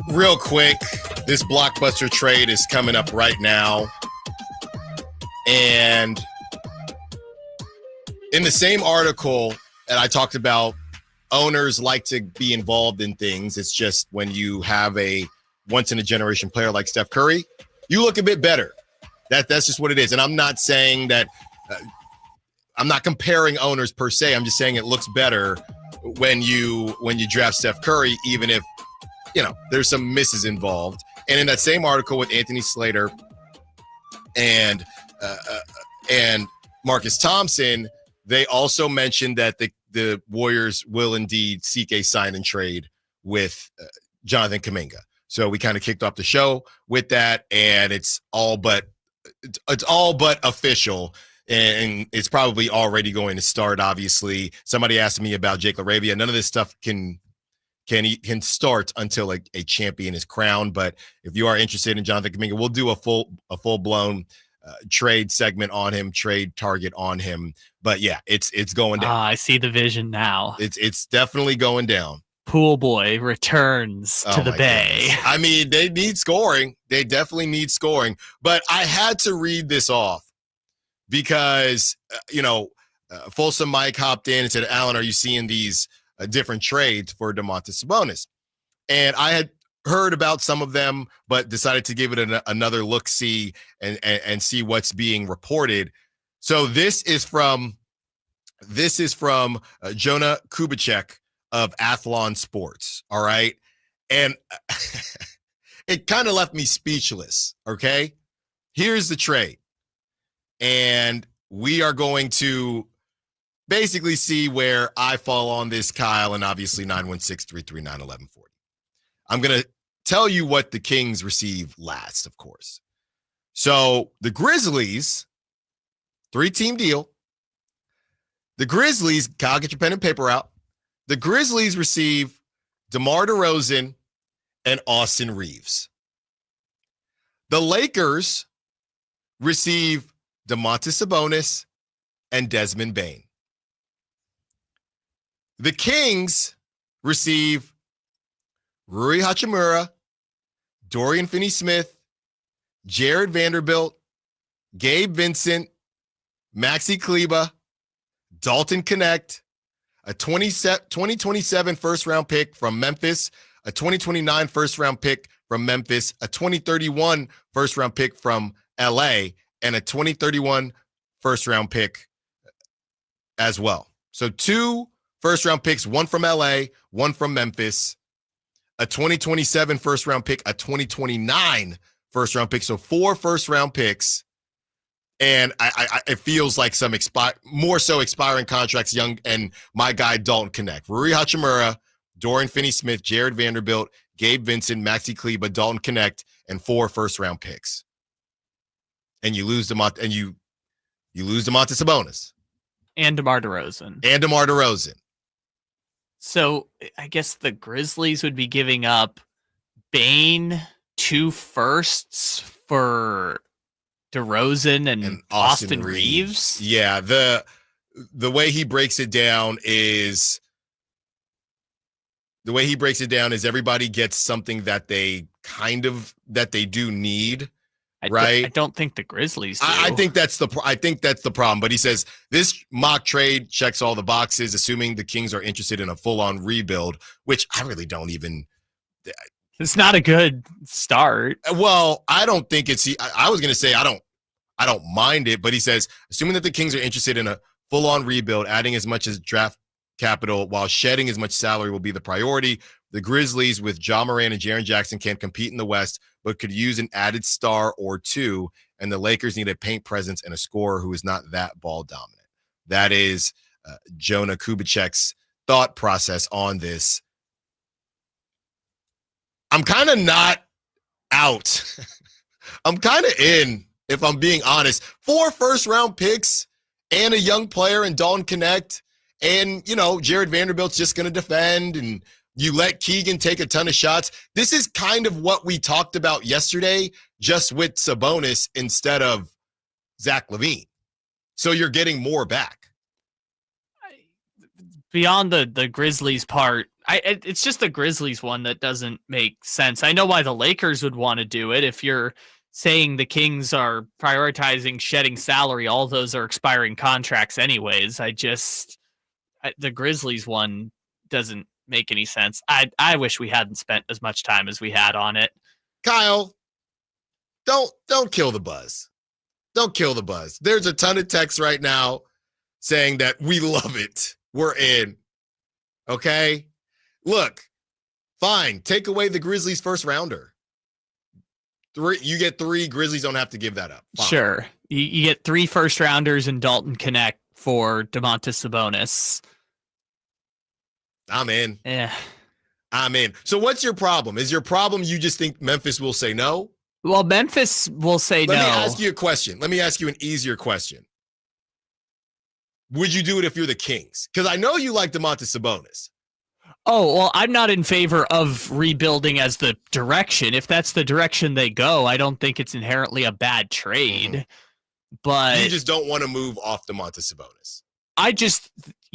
real quick, this blockbuster trade is coming up right now. And in the same article that I talked about, owners like to be involved in things. It's just when you have a once-in-a-generation player like Steph Curry, you look a bit better. That's just what it is. And I'm not saying that I'm not comparing owners per se. I'm just saying it looks better when you draft Steph Curry, even if, there's some misses involved. And in that same article with Anthony Slater and Marcus Thompson, they also mentioned that the Warriors will indeed seek a sign and trade with Jonathan Kuminga. So we kind of kicked off the show with that, and it's all but official, and it's probably already going to start. Obviously, somebody asked me about Jake LaRavia. None of this stuff can start until a champion is crowned. But if you are interested in Jonathan Kuminga, we'll do a full blown trade segment on him, trade target on him. But yeah, it's going down. I see the vision now. It's definitely going down. Pool boy returns to the Bay. Goodness. I mean, they need scoring. They definitely need scoring. But I had to read this off because, Folsom Mike hopped in and said, Allen, are you seeing these different trades for Domantas Sabonis? And I had heard about some of them, but decided to give it another look-see and see what's being reported. So this is from Jonah Kubicek of Athlon Sports. All right. And it kind of left me speechless. Okay. Here's the trade. And we are going to basically see where I fall on this, Kyle, and obviously 916-339-1140. I'm going to tell you what the Kings receive last, of course. So the Grizzlies, 3-team deal. The Grizzlies, Kyle, get your pen and paper out. The Grizzlies receive DeMar DeRozan and Austin Reeves. The Lakers receive Domantas Sabonis and Desmond Bane. The Kings receive Rui Hachimura, Dorian Finney-Smith, Jared Vanderbilt, Gabe Vincent, Maxi Kleber, Dalton Connect, a 2027 first-round pick from Memphis, a 2029 first-round pick from Memphis, a 2031 first-round pick from LA, and a 2031 first-round pick as well. So 2 first-round picks, one from LA, one from Memphis, a 2027 first-round pick, a 2029 first-round pick. So 4 first-round picks. And it feels like some more so expiring contracts, young, and my guy Dalton Connect. Rui Hachimura, Dorian Finney-Smith, Jared Vanderbilt, Gabe Vincent, Maxi Kleber, Dalton Connect, and 4 first-round picks. And you lose Domantas Sabonis. And DeMar DeRozan. So I guess the Grizzlies would be giving up Bane, 2 firsts for DeRozan and Austin Reeves. Yeah, the way he breaks it down is everybody gets something that they do need. Right. I don't think the Grizzlies do. I think that's the problem. But he says this mock trade checks all the boxes, assuming the Kings are interested in a full-on rebuild, which I really don't even. It's not a good start. Well, I don't think it's. I was going to say I don't mind it, but he says assuming that the Kings are interested in a full-on rebuild, adding as much as draft capital while shedding as much salary will be the priority. The Grizzlies with Ja Morant and Jaren Jackson can compete in the West, but could use an added star or two, and the Lakers need a paint presence and a scorer who is not that ball dominant. That is Jonah Kubicek's thought process on this. I'm kind of not out. I'm kind of in, if I'm being honest. 4 first-round picks and a young player in Dalton Connect, and, Jared Vanderbilt's just going to defend, and you let Keegan take a ton of shots. This is kind of what we talked about yesterday, just with Sabonis instead of Zach LaVine. So you're getting more back. Beyond the Grizzlies part, It's just the Grizzlies one that doesn't make sense. I know why the Lakers would want to do it. If you're saying the Kings are prioritizing shedding salary, all those are expiring contracts anyways. The Grizzlies one doesn't make any sense. I wish we hadn't spent as much time as we had on it. Kyle, don't kill the buzz. Don't kill the buzz. There's a ton of texts right now saying that we love it. We're in. Okay? Look, fine. Take away the Grizzlies' first rounder. You get 3. Grizzlies don't have to give that up. Fine. Sure. You get 3 first rounders and Dalton Connect for Domantas Sabonis. I'm in. Yeah. I'm in. So what's your problem? Is your problem you just think Memphis will say no? Well, Memphis will say no. Let me ask you a question. Let me ask you an easier question. Would you do it if you're the Kings? Because I know you like Domantas Sabonis. Oh, well, I'm not in favor of rebuilding as the direction. If that's the direction they go, I don't think it's inherently a bad trade. Mm-hmm. But you just don't want to move off Domantas Sabonis.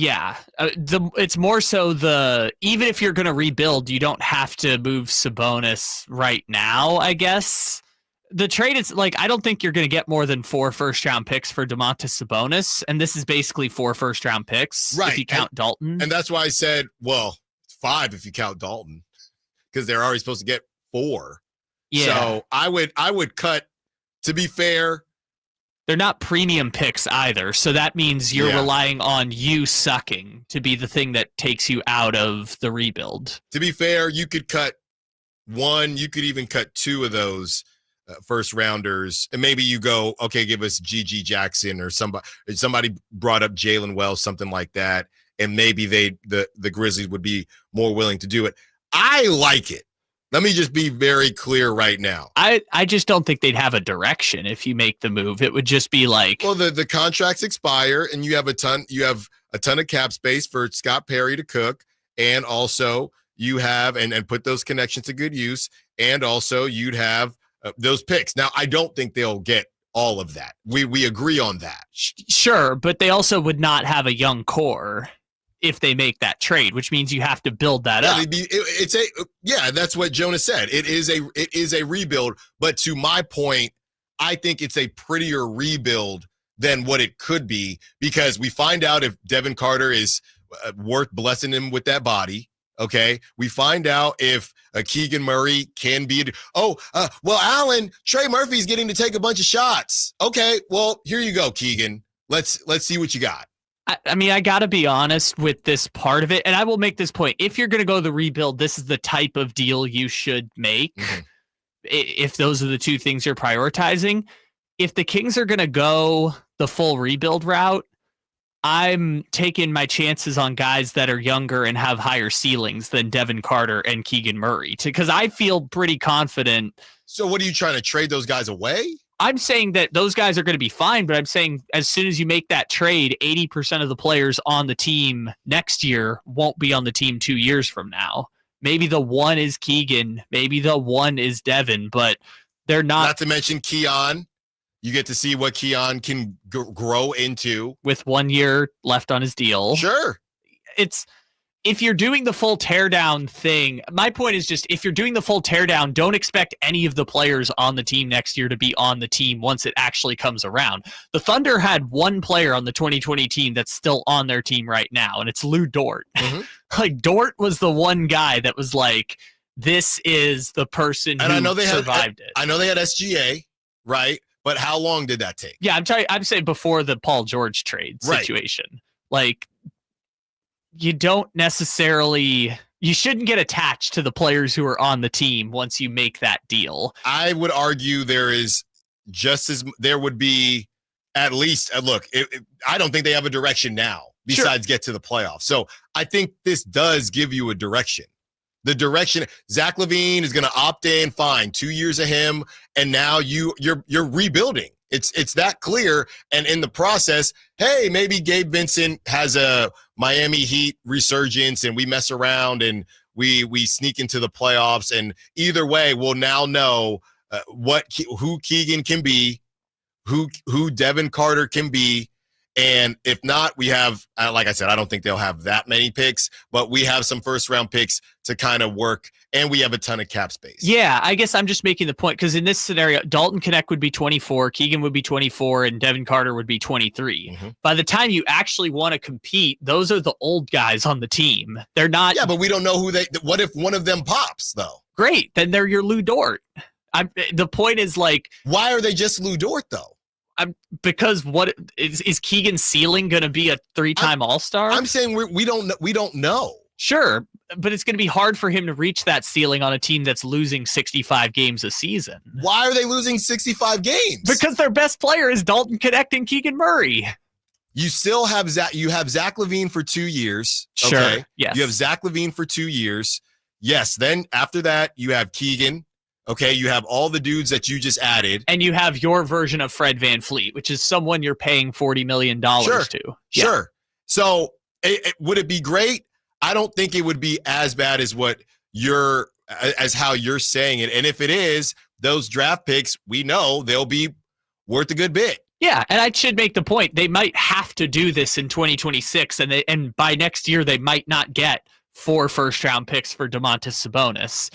It's more so even if you're going to rebuild, you don't have to move Sabonis right now, I guess. The trade is I don't think you're going to get more than 4 first-round picks for Domantas Sabonis, and this is basically 4 first-round picks if you count Dalton. And that's why I said, well, 5 if you count Dalton, because they're already supposed to get 4. Yeah. So I would cut. To be fair, they're not premium picks either, so that means you're relying on you sucking to be the thing that takes you out of the rebuild. To be fair, you could cut 1. You could even cut 2 of those first rounders, and maybe you go, okay, give us G.G. Jackson or somebody brought up Jalen Wells, something like that, and maybe the Grizzlies would be more willing to do it. I like it. Let me just be very clear right now. I just don't think they'd have a direction if you make the move. It would just be well, the contracts expire, and you have a ton of cap space for Scott Perry to cook, and also you have and put those connections to good use, and also you'd have those picks. Now, I don't think they'll get all of that. We agree on that. Sure, but they also would not have a young core if they make that trade, which means you have to build that up. That's what Jonas said. It is a rebuild, but to my point, I think it's a prettier rebuild than what it could be, because we find out if Devin Carter is worth blessing him with that body. Okay, we find out if Keegan Murray can be. Allen, Trey Murphy's getting to take a bunch of shots. Okay, well, here you go, Keegan. Let's see what you got. I mean, I got to be honest with this part of it, and I will make this point. If you're going to go the rebuild, this is the type of deal you should make. Mm-hmm. If those are the 2 things you're prioritizing. If the Kings are going to go the full rebuild route, I'm taking my chances on guys that are younger and have higher ceilings than Devin Carter and Keegan Murray, because I feel pretty confident. So what are you trying to trade those guys away? I'm saying that those guys are going to be fine, but I'm saying as soon as you make that trade, 80% of the players on the team next year won't be on the team 2 years from now. Maybe the 1 is Keegan, maybe the 1 is Devin, but they're not. Not to mention Keon. You get to see what Keon can grow into. With 1 year left on his deal. Sure. If you're doing the full teardown thing, my point is just, if you're doing the full teardown, don't expect any of the players on the team next year to be on the team once it actually comes around. The Thunder had 1 player on the 2020 team that's still on their team right now, and it's Lou Dort. Mm-hmm. Dort was the one guy that was this is the person who survived it. I know they had SGA, right? But how long did that take? Yeah, I'm saying before the Paul George trade situation. Right. You don't necessarily, you shouldn't get attached to the players who are on the team once you make that deal. I would argue there would be at least, I don't think they have a direction now besides get to the playoffs. So I think this does give you a direction. The direction, Zach LaVine is going to opt in, fine, 2 years of him, and now you're rebuilding. It's that clear. And in the process, hey, maybe Gabe Vincent has a Miami Heat resurgence and we mess around and we sneak into the playoffs. And either way, we'll now know who Keegan can be, who Devin Carter can be. And if not, we have, like I said, I don't think they'll have that many picks, but we have some first round picks to kind of work, and we have a ton of cap space. Yeah, I guess I'm just making the point because in this scenario, Dalton Knecht would be 24, Keegan would be 24, and Devin Carter would be 23. Mm-hmm. By the time you actually want to compete, those are the old guys on the team. They're not. Yeah, but we don't know what if one of them pops, though? Great, then they're your Lou Dort. The point is, like, why are they just Lou Dort, though? Because what is Keegan's ceiling going to be a 3-time All-Star? I'm saying we don't know. Sure, but it's going to be hard for him to reach that ceiling on a team that's losing 65 games a season. Why are they losing 65 games? Because their best player is Dalton Knecht and Keegan Murray. You still have Zach LaVine for 2 years. Sure. Okay? Yes. You have Zach LaVine for 2 years. Yes. Then after that, you have Keegan. Okay, you have all the dudes that you just added. And you have your version of Fred VanVleet, which is someone you're paying $40 million to. Yeah. Sure. So would it be great? I don't think it would be as bad as how you're saying it. And if it is, those draft picks, we know they'll be worth a good bit. Yeah, and I should make the point. They might have to do this in 2026, and by next year they might not get 4 first-round picks for Domantas Sabonis.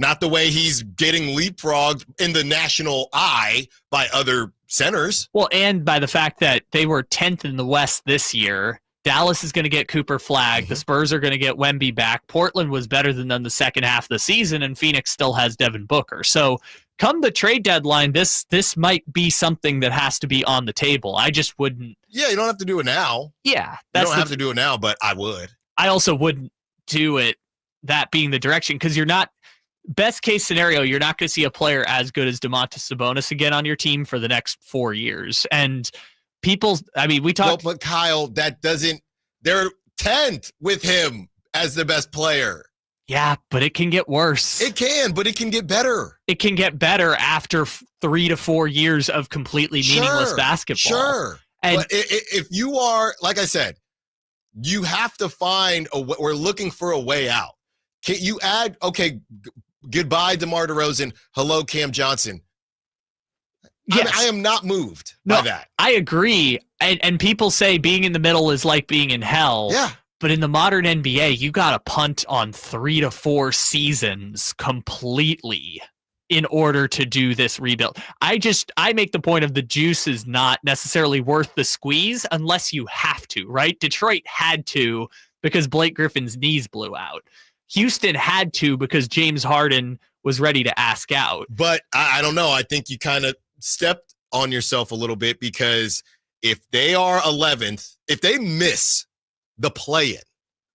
Not the way he's getting leapfrogged in the national eye by other centers. Well, and by the fact that they were 10th in the West this year. Dallas is going to get Cooper Flagg. Mm-hmm. The Spurs are going to get Wemby back. Portland was better than them the second half of the season, and Phoenix still has Devin Booker. So come the trade deadline, this might be something that has to be on the table. I just wouldn't. Yeah, you don't have to do it now. Yeah. You don't have to do it now, but I would. I also wouldn't do it, that being the direction, because you're not. Best case scenario, you're not going to see a player as good as Domantas Sabonis again on your team for the next 4 years. And we talked. But Kyle, they're 10th with him as the best player. Yeah, but it can get worse. It can, but it can get better. It can get better after 3 to 4 years of completely meaningless basketball. Sure. And but if you are, like I said, you have to find we're looking for a way out. Can you add, goodbye, DeMar DeRozan. Hello, Cam Johnson. Yes. I am not moved by that. I agree. And people say being in the middle is like being in hell. Yeah. But in the modern NBA, you got to punt on 3 to 4 seasons completely in order to do this rebuild. I make the point of the juice is not necessarily worth the squeeze unless you have to, right? Detroit had to because Blake Griffin's knees blew out. Houston had to because James Harden was ready to ask out. But I don't know. I think you kind of stepped on yourself a little bit because if they are 11th, if they miss the play-in,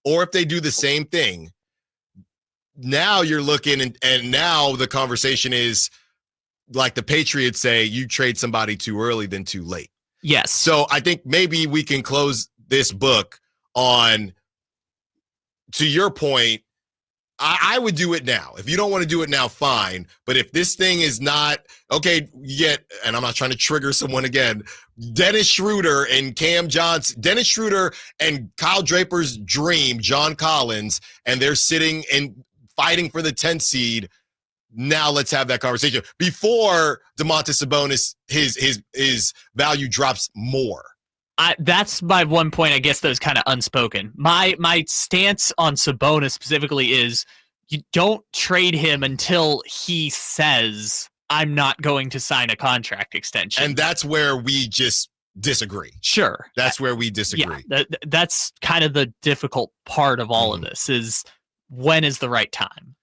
or if they do the same thing, now you're looking and now the conversation is like the Patriots say, you trade somebody too early than too late. Yes. So I think maybe we can close this book on, to your point, I would do it now. If you don't want to do it now, fine. But if this thing is not, okay, and I'm not trying to trigger someone again, Dennis Schroeder and Cam Johnson, Dennis Schroeder and Kyle Draper's dream, John Collins, and they're sitting and fighting for the 10th seed. Now let's have that conversation before Domantas Sabonis, his value drops more. That's my one point, I guess, that was kind of unspoken. My stance on Sabonis specifically is you don't trade him until he says, I'm not going to sign a contract extension. And that's where we just disagree. Sure. That's where we disagree. Yeah, that's kind of the difficult part of all of this is when is the right time?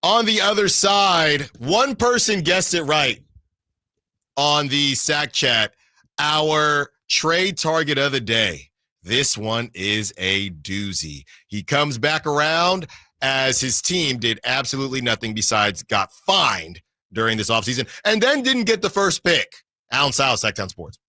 On the other side, one person guessed it right on the Sack Chat. Our trade target of the day. This one is a doozy. He comes back around as his team did absolutely nothing besides got fined during this offseason and then didn't get the first pick. Allen Stiles, Sactown Sports.